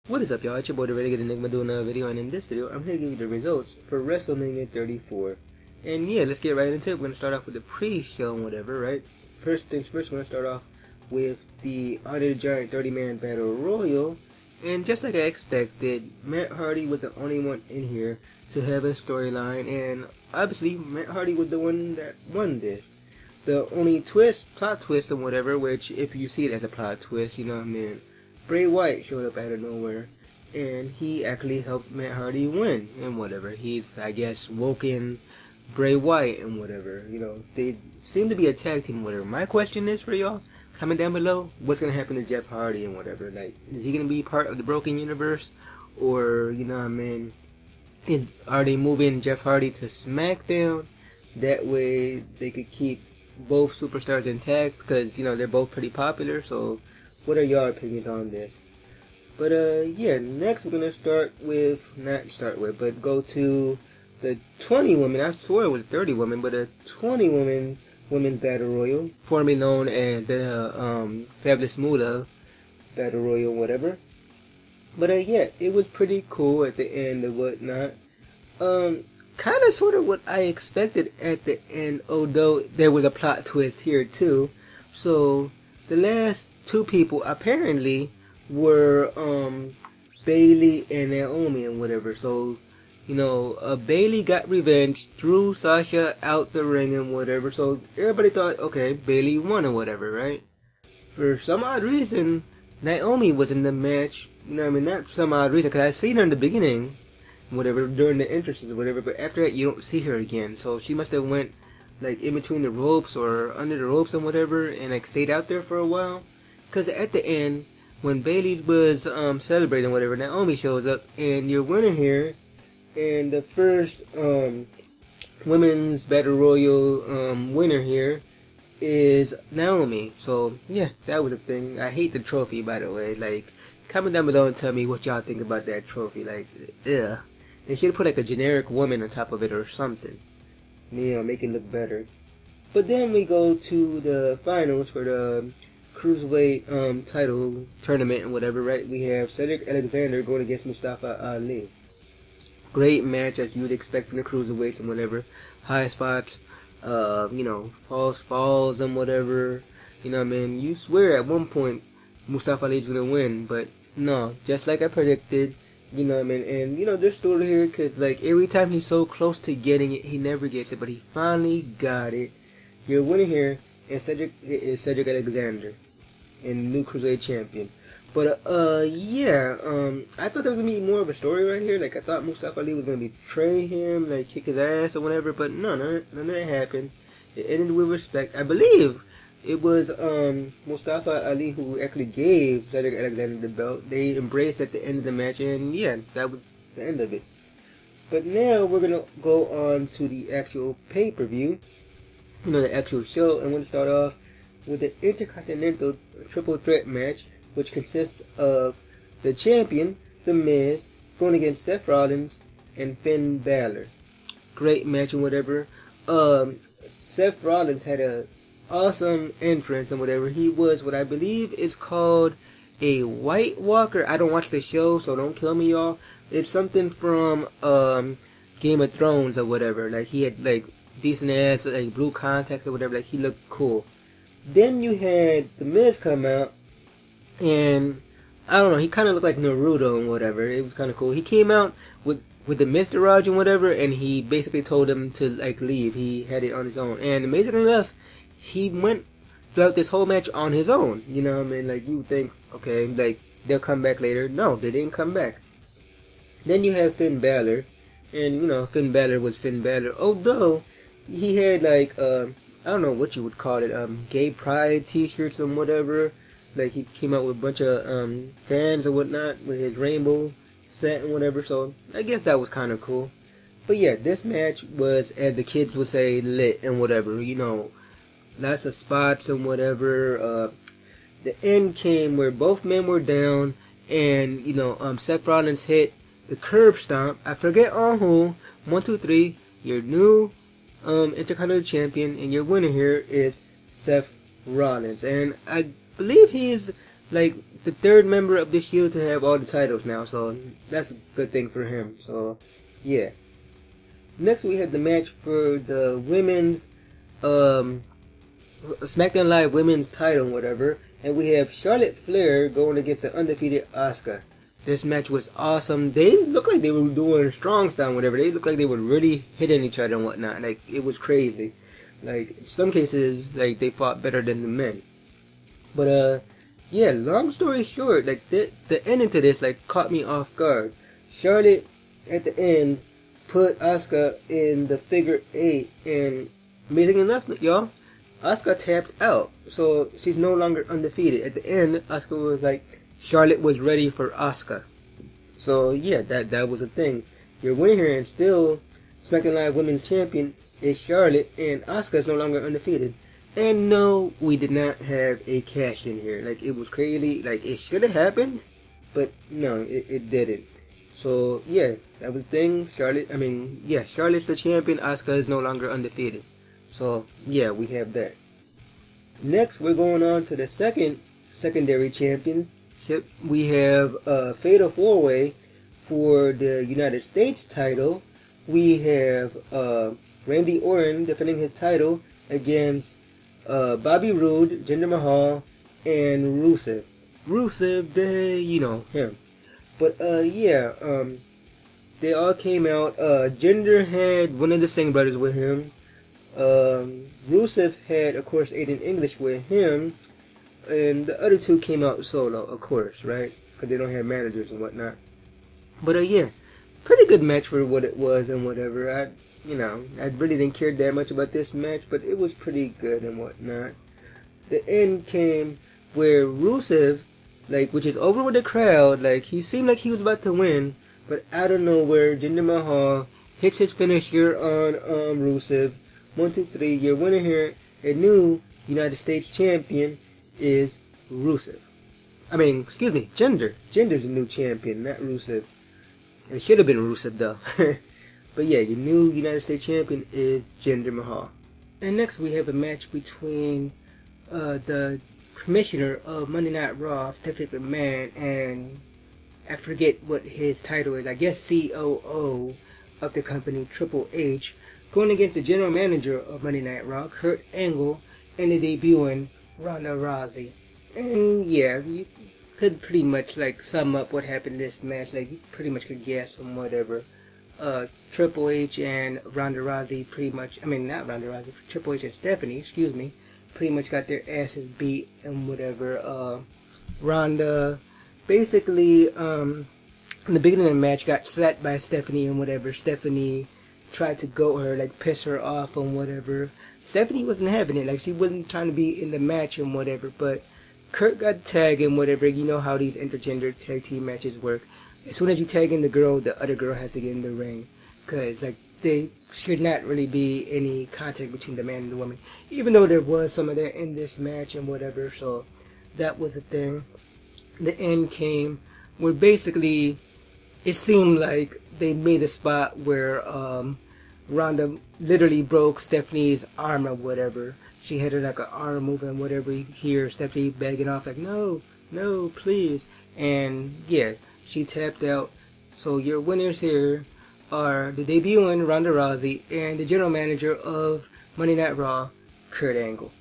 What is up, y'all? It's your boy, the Renegade Enigma, doing another video, and in this video, I'm here to give you the results for WrestleMania 34. And yeah, let's get right into it. We're going to start off with the pre-show and whatever, right? First things first, we're going to start off with the Andre the Giant 30-man Battle Royal. And just like I expected, Matt Hardy was the only one in here to have a storyline, and obviously, Matt Hardy was the one that won this. The only plot twist and whatever, which if you see it as a plot twist, you know what I mean, Bray Wyatt showed up out of nowhere, and he actually helped Matt Hardy win, and whatever. He's, I guess, woken Bray Wyatt and whatever. You know, they seem to be a tag team, whatever. My question is for y'all, comment down below, what's going to happen to Jeff Hardy and whatever. Like, is he going to be part of the Broken Universe, or, you know what I mean, are they moving Jeff Hardy to SmackDown? That way they could keep both superstars intact, because, you know, they're both pretty popular, so what are your opinions on this? But yeah, next we're gonna go to the 20 women. I swear it was 30 women, but a 20 women's battle royal, formerly known as the Fabulous Moolah battle royal, whatever. But yeah, it was pretty cool at the end and whatnot. Kind of sort of what I expected at the end, although there was a plot twist here too. So the last two people apparently were Bayley and Naomi and whatever. So, you know, Bayley got revenge, threw Sasha out the ring and whatever. So everybody thought, okay, Bayley won or whatever, right? For some odd reason, Naomi was in the match. You know what I mean? Not for some odd reason, because I seen her in the beginning, whatever, during the entrances or whatever. But after that, you don't see her again. So she must have went like in between the ropes or under the ropes and whatever, and like stayed out there for a while. Because at the end, when Bayley was celebrating whatever, Naomi shows up, and your winner here, and the first women's battle royal winner here is Naomi. So yeah, that was a thing. I hate the trophy, by the way. Like, comment down below and tell me what y'all think about that trophy. Like, ugh. They should put like a generic woman on top of it or something. You know, make it look better. But then we go to the finals for the Cruiserweight title tournament and whatever, right? We have Cedric Alexander going against Mustafa Ali. Great match, as you would expect from the Cruiserweights and whatever. High spots, you know, falls and whatever. You know what I mean? You swear at one point Mustafa Ali's gonna win, but no, just like I predicted. You know what I mean? And, you know, there's story here, because, like, every time he's so close to getting it, he never gets it, but he finally got it. Your winner here is Cedric Alexander, and new Cruiserweight champion. But, yeah, I thought there was going to be more of a story right here. Like, I thought Mustafa Ali was going to betray him, like, kick his ass or whatever, but no, none of that happened. It ended with respect. I believe it was Mustafa Ali who actually gave Cedric Alexander the belt. They embraced at the end of the match, and yeah, that was the end of it. But now we're going to go on to the actual pay-per-view, you know, the actual show, and we're going to start off with the Intercontinental Triple Threat match, which consists of the champion, The Miz, going against Seth Rollins and Finn Balor. Great match and whatever. Seth Rollins had a awesome entrance and whatever. He was what I believe is called a White Walker. I don't watch the show, so don't kill me, y'all. It's something from Game of Thrones or whatever. Like, he had like decent ass, like blue contacts or whatever. Like, he looked cool. Then you had The Miz come out, and I don't know, he kind of looked like Naruto and whatever. It was kind of cool. He came out with the Mr. Raj and whatever, and he basically told him to like leave. He had it on his own, and amazingly enough, he went throughout this whole match on his own. You know what I mean? Like, you would think, okay, like, they'll come back later. No, they didn't come back. Then you have Finn Balor. And, you know, Finn Balor was Finn Balor. Although, he had, like, I don't know what you would call it, gay pride t-shirts and whatever. Like, he came out with a bunch of, fans and whatnot with his rainbow set and whatever. So, I guess that was kind of cool. But yeah, this match was, as the kids would say, lit and whatever, you know. Lots of spots and whatever. The end came where both men were down, and, you know, Seth Rollins hit the curb stomp. I forget on who. 1, 2, 3. Your new Intercontinental Champion, and your winner here is Seth Rollins. And I believe he's like the third member of the Shield to have all the titles now, so that's a good thing for him. So yeah. Next we had the match for the women's SmackDown Live women's title, whatever, and we have Charlotte Flair going against the undefeated Asuka. This match was awesome. They looked like they were doing strong style, whatever. They looked like they were really hitting each other and whatnot. Like it was crazy. Like in some cases, like they fought better than the men. But yeah. Long story short, like the ending to this like caught me off guard. Charlotte at the end put Asuka in the figure 8, and amazing enough, y'all, Asuka tapped out, so she's no longer undefeated. At the end, Asuka was like, Charlotte was ready for Asuka. So yeah, that was a thing. Your winner here and still SmackDown Live Women's Champion is Charlotte, and Asuka is no longer undefeated. And no, we did not have a cash in here. Like it was crazy. Like it should have happened, but no, it didn't. So yeah, that was the thing. Charlotte's the champion. Asuka is no longer undefeated. So yeah, we have that. Next, we're going on to the secondary championship. We have a Fatal 4-Way for the United States title. We have Randy Orton defending his title against Bobby Roode, Jinder Mahal, and Rusev. You know him. But they all came out. Jinder had one of the Singh brothers with him. Rusev had, of course, Aiden English with him. And the other two came out solo, of course, right? Because they don't have managers and whatnot. But pretty good match for what it was and whatever. I really didn't care that much about this match, but it was pretty good and whatnot. The end came where Rusev, which is over with the crowd, he seemed like he was about to win, but out of nowhere, Jinder Mahal hits his finisher on Rusev. 1, 2, 3, your winner here, a new United States champion, is Rusev. Jinder. Jinder's a new champion, not Rusev. It should have been Rusev, though. But yeah, your new United States champion is Jinder Mahal. And next we have a match between the commissioner of Monday Night Raw, Stephanie McMahon, and I forget what his title is. I guess COO of the company, Triple H, going against the general manager of Monday Night Raw, Kurt Angle, and the debuting Ronda Rousey. And yeah, you could pretty much sum up what happened in this match. You pretty much could guess on whatever. Triple H and Ronda Rousey Triple H and Stephanie, pretty much got their asses beat and whatever. Ronda basically in the beginning of the match got slapped by Stephanie and whatever. Stephanie tried to goat her, piss her off and whatever. Stephanie wasn't having it, she wasn't trying to be in the match and whatever, but Kurt got tagged and whatever. You know how these intergender tag team matches work. As soon as you tag in the girl, the other girl has to get in the ring. Because, they should not really be any contact between the man and the woman. Even though there was some of that in this match and whatever. So, that was a thing. The end came where basically, it seemed like they made a spot where Ronda literally broke Stephanie's arm or whatever. She had her an arm movement, whatever. You hear Stephanie begging off no, please. And, yeah. She tapped out. So your winners here are the debuting Ronda Rousey and the general manager of Monday Night Raw, Kurt Angle.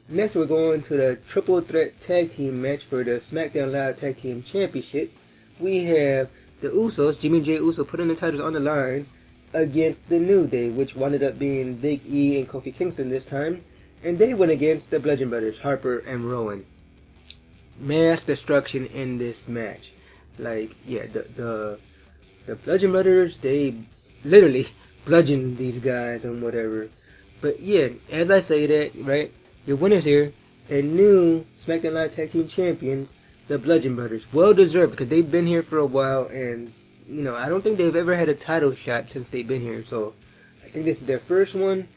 Next we're going to the triple threat tag team match for the SmackDown Live Tag Team Championship. We have the Usos, Jimmy J. Uso, putting the titles on the line against the New Day, which wound up being Big E and Kofi Kingston this time. And they went against the Bludgeon Brothers, Harper and Rowan. Mass destruction in this match. The Bludgeon Brothers, they literally bludgeoned these guys and whatever. But yeah, as I say that, right, your winners here, a new SmackDown Live Tag Team Champions, the Bludgeon Brothers. Well deserved, because they've been here for a while, and, I don't think they've ever had a title shot since they've been here, so I think this is their first one,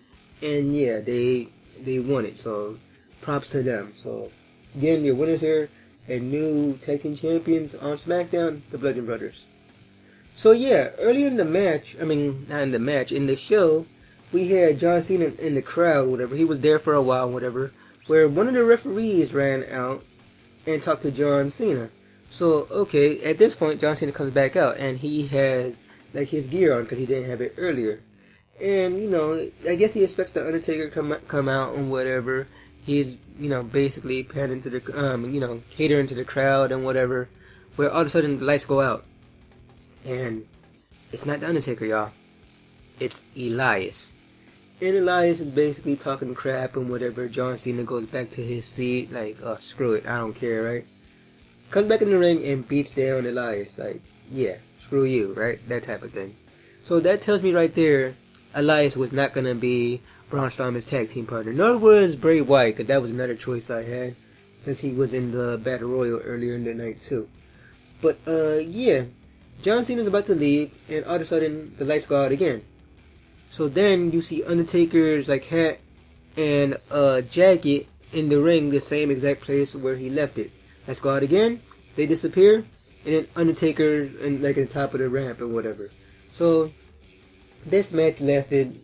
and yeah, they won it, so props to them. So, again, your winners here, and new tag team champions on SmackDown, the Bludgeon Brothers. So yeah, earlier in the match, not in the match, in the show, we had John Cena in the crowd, whatever. He was there for a while, whatever, where one of the referees ran out, and talk to John Cena. So, okay, at this point, John Cena comes back out, and he has, like, his gear on, because he didn't have it earlier. And, you know, I guess he expects the Undertaker to come out and whatever. He's, you know, basically pandering to the, you know, catering to the crowd and whatever. Where all of a sudden, the lights go out. And it's not the Undertaker, y'all. It's Elias. And Elias is basically talking crap and whatever. John Cena goes back to his seat, like, oh, screw it, I don't care, right? Comes back in the ring and beats down Elias, like, yeah, screw you, right? That type of thing. So that tells me right there, Elias was not going to be Braun Strowman's tag team partner. Nor was Bray Wyatt, because that was another choice I had, since he was in the Battle Royal earlier in the night, too. But, yeah, John Cena's about to leave, and all of a sudden, the lights go out again. So then you see Undertaker's like hat and jacket in the ring, the same exact place where he left it. Let's go out again. They disappear, and then Undertaker and like at the top of the ramp or whatever. So this match lasted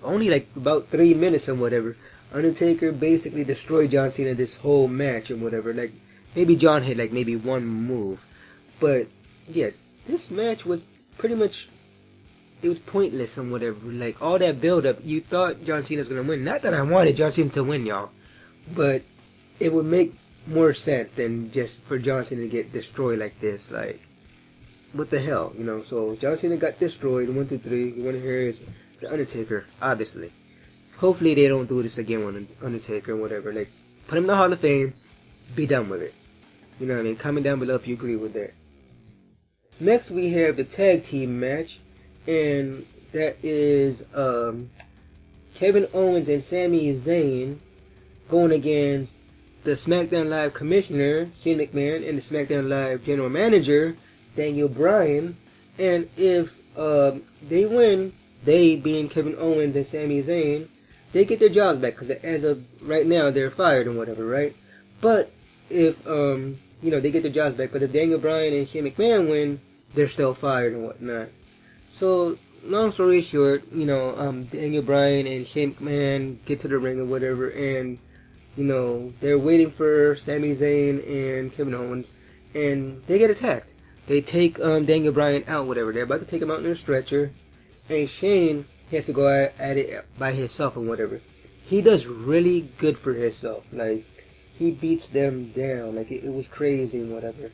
only like about 3 minutes and whatever. Undertaker basically destroyed John Cena this whole match and whatever. Like maybe John had like maybe one move, but yeah, this match was pretty much. It was pointless and whatever. Like, all that build-up, you thought John Cena was going to win. Not that I wanted John Cena to win, y'all. But it would make more sense than just for John Cena to get destroyed like this. Like, what the hell, you know? So, John Cena got destroyed. 1, 2, 3. You want to hear is The Undertaker, obviously. Hopefully they don't do this again with Undertaker and whatever. Like, put him in the Hall of Fame. Be done with it. You know what I mean? Comment down below if you agree with that. Next, we have the tag team match. And that is Kevin Owens and Sami Zayn going against the SmackDown Live Commissioner, Shane McMahon, and the SmackDown Live General Manager, Daniel Bryan. And if they win, they being Kevin Owens and Sami Zayn, they get their jobs back. Because as of right now, they're fired and whatever, right? But if, you know, they get their jobs back. But if Daniel Bryan and Shane McMahon win, they're still fired and whatnot. So, long story short, you know, Daniel Bryan and Shane McMahon get to the ring or whatever, and, you know, they're waiting for Sami Zayn and Kevin Owens, and they get attacked. They take Daniel Bryan out, whatever. They're about to take him out in a stretcher, and Shane has to go at it by himself and whatever. He does really good for himself. Like, he beats them down. Like, it was crazy and whatever.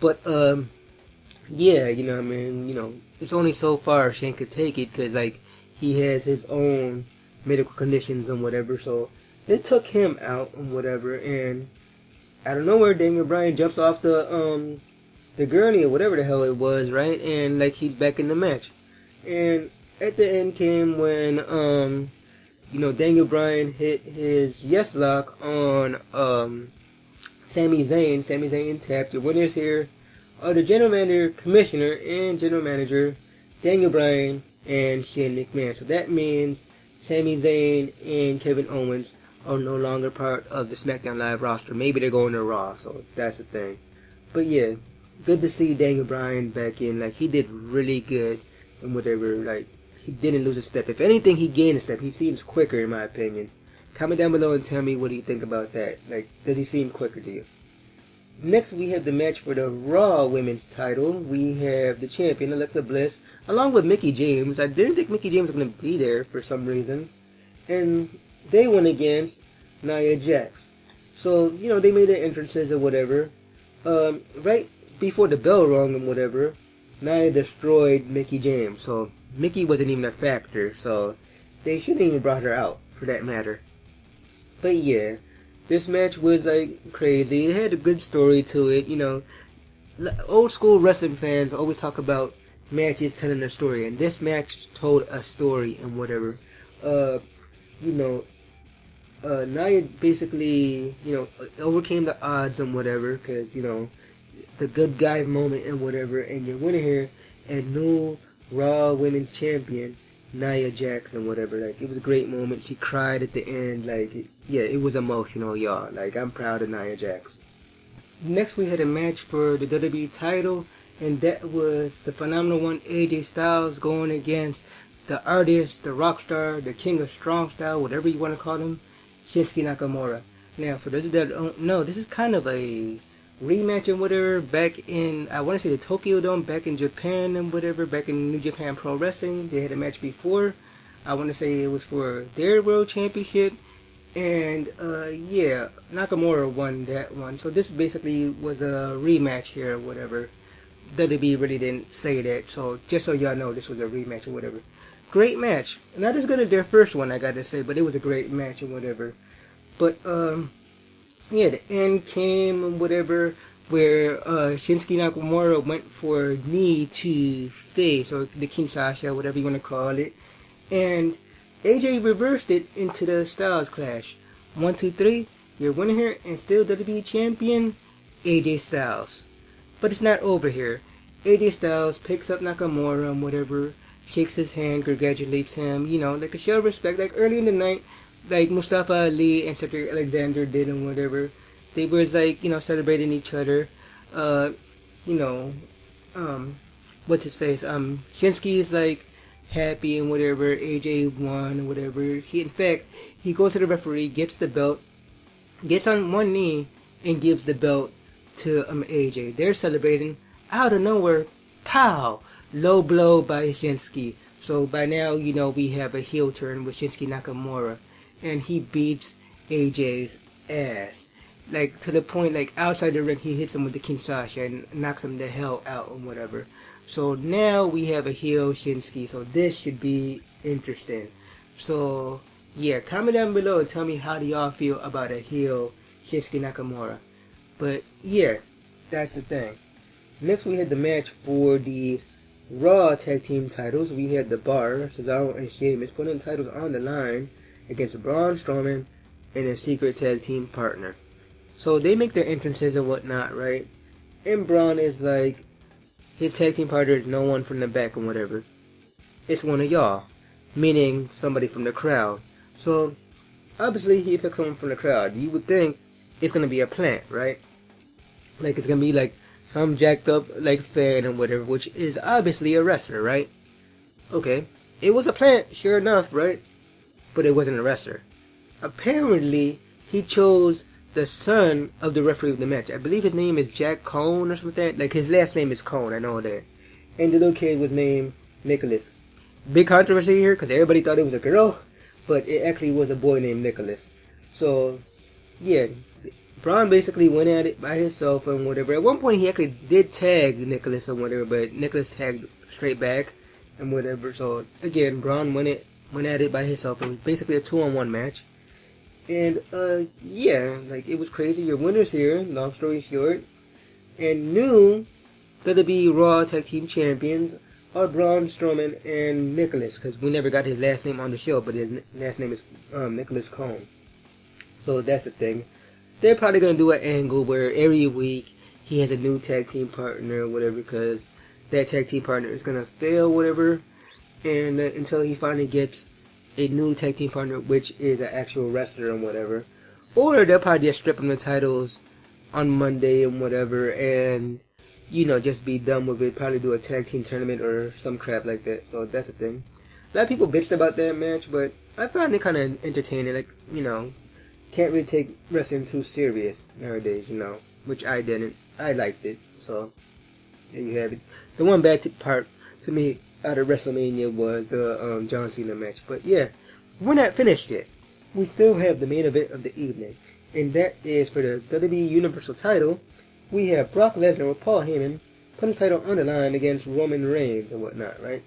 But, yeah, you know what I mean, you know, it's only so far Shane could take it, because, like, he has his own medical conditions and whatever, so they took him out and whatever, and out of nowhere, Daniel Bryan jumps off the gurney or whatever the hell it was, right, and, like, he's back in the match. And at the end came when, you know, Daniel Bryan hit his yes lock on, Sami Zayn. Sami Zayn tapped. Your winners here are the General Manager, Commissioner, and General Manager, Daniel Bryan, and Shane McMahon. So that means Sami Zayn and Kevin Owens are no longer part of the SmackDown Live roster. Maybe they're going to Raw, so that's the thing. But yeah, good to see Daniel Bryan back in. Like, he did really good and whatever. Like, he didn't lose a step. If anything, he gained a step. He seems quicker, in my opinion. Comment down below and tell me what you think about that. Like, does he seem quicker to you? Next, we have the match for the Raw Women's title. We have the champion, Alexa Bliss, along with Mickie James. I didn't think Mickie James was going to be there for some reason. And they went against Nia Jax. So, you know, they made their entrances or whatever. Right before the bell rung and whatever, Nia destroyed Mickie James. So, Mickie wasn't even a factor. So, they shouldn't even brought her out, for that matter. But yeah. This match was, like, crazy. It had a good story to it, you know. Old school wrestling fans always talk about matches telling a story. And this match told a story and whatever. You know, Nia basically, you know, overcame the odds and whatever. Because, you know, the good guy moment and whatever. And your winner here, and new Raw Women's Champion, Nia Jax and whatever. Like, it was a great moment. She cried at the end. Like, yeah, it was emotional, y'all. Like, I'm proud of Nia Jax. Next, we had a match for the WWE title, and that was the phenomenal one, AJ Styles, going against the artist, the rock star, the king of strong style, whatever you want to call him, Shinsuke Nakamura. Now, for those that don't know, this is kind of a rematch and whatever back in, I want to say the Tokyo Dome, back in Japan and whatever, back in New Japan Pro Wrestling. They had a match before. I want to say it was for their World Championship. And, yeah, Nakamura won that one. So this basically was a rematch here or whatever. WWE really didn't say that. So just so y'all know, this was a rematch or whatever. Great match. Not as good as their first one, I gotta say, but it was a great match or whatever. But, yeah, the end came and whatever, where Shinsuke Nakamura went for knee to face, or the Kinshasa, whatever you want to call it. And AJ reversed it into the Styles Clash. 1, 2, 3, your winner here and still WWE Champion, AJ Styles. But it's not over here. AJ Styles picks up Nakamura and whatever, shakes his hand, congratulates him, you know, like a show of respect, like early in the night, like Mustafa Ali and Cedric Alexander did and whatever. They were like, you know, celebrating each other. You know, what's his face? Shinsuke is like happy and whatever. AJ won and whatever. In fact, he goes to the referee, gets the belt, gets on one knee, and gives the belt to AJ. They're celebrating. Out of nowhere, pow! Low blow by Shinsuke. So by now, you know, we have a heel turn with Shinsuke Nakamura. And he beats AJ's ass. Like, to the point, like, outside the ring, he hits him with the Kinshasa and knocks him the hell out and whatever. So now we have a heel Shinsuke. So this should be interesting. So, yeah, comment down below and tell me how do y'all feel about a heel Shinsuke Nakamura. But, yeah, that's the thing. Next, we had the match for the Raw Tag Team titles. We had the Bar, Cesaro and Sheamus, putting the titles on the line against Braun Strowman and a secret tag team partner. So they make their entrances and whatnot, right? And Braun is like, his tag team partner is no one from the back and whatever. It's one of y'all. Meaning somebody from the crowd. So, obviously he picks someone from the crowd. You would think it's going to be a plant, right? Like it's going to be like some jacked up like fan and whatever, which is obviously a wrestler, right? Okay. It was a plant, sure enough, right? But it wasn't a wrestler. Apparently, he chose the son of the referee of the match. I believe his name is Jack Cone or something. Like his last name is Cone, I know that. And the little kid was named Nicholas. Big controversy here because everybody thought it was a girl, but it actually was a boy named Nicholas. So, yeah. Braun basically went at it by himself and whatever. At one point he actually did tag Nicholas or whatever, but Nicholas tagged straight back and whatever. So again, Braun went at it by himself. It was basically a 2-on-1 match. And yeah, like it was crazy. Your winners here, long story short, and new WWE Raw Tag Team Champions are Braun Strowman and Nicholas, because we never got his last name on the show, but his last name is Nicholas Cone. So that's the thing. They're probably going to do an angle where every week he has a new tag team partner or whatever, because that tag team partner is going to fail, whatever, and until he finally gets a new tag team partner, which is an actual wrestler and whatever. Or they'll probably just strip him the titles on Monday and whatever, and, you know, just be done with it. Probably do a tag team tournament or some crap like that. So that's the thing. A lot of people bitched about that match, but I found it kind of entertaining. Like, you know, can't really take wrestling too serious nowadays, you know, which I didn't. I liked it, so there you have it. The one bad part to me out of WrestleMania was the John Cena match, but yeah, we're not finished yet. We still have the main event of the evening, and that is for the WWE Universal title. We have Brock Lesnar with Paul Heyman putting the title on the line against Roman Reigns and whatnot, right?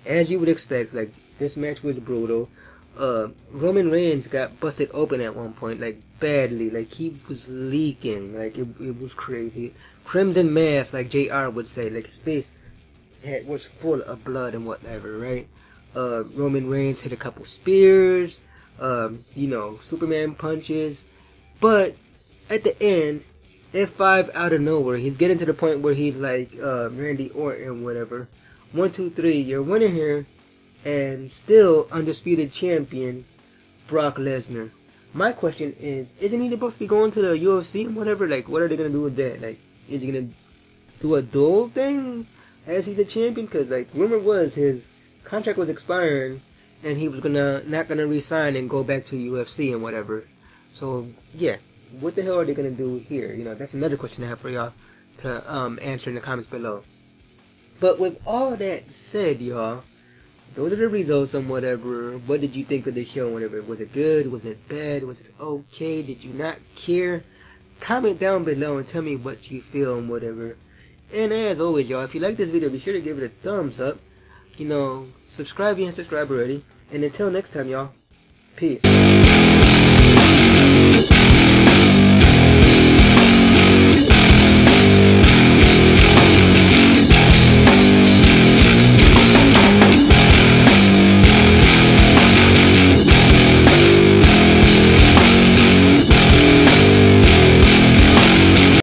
As you would expect, like, this match was brutal. Roman Reigns got busted open at one point, like, badly. Like, he was leaking. Like, it was crazy. Crimson mass, like JR would say. Like, his face was full of blood and whatever, right? Roman Reigns hit a couple spears. You know, Superman punches. But, at the end, F5 out of nowhere, he's getting to the point where he's like, Randy Orton, whatever. 1, 2, 3, you're winning here. And still undisputed champion Brock Lesnar. My question is, isn't he supposed to be going to the UFC and whatever? Like, what are they gonna do with that? Like, is he gonna do a duel thing as he's a champion? Because, like, rumor was his contract was expiring and he was not gonna resign and go back to UFC and whatever. So yeah, what the hell are they gonna do here? You know, that's another question I have for y'all to answer in the comments below. But with all that said, y'all, those are the results and whatever. What did you think of the show and whatever? Was it good? Was it bad? Was it okay? Did you not care? Comment down below and tell me what you feel and whatever. And as always, y'all, if you like this video, be sure to give it a thumbs up. You know, subscribe if you haven't subscribed already. And until next time, y'all, peace.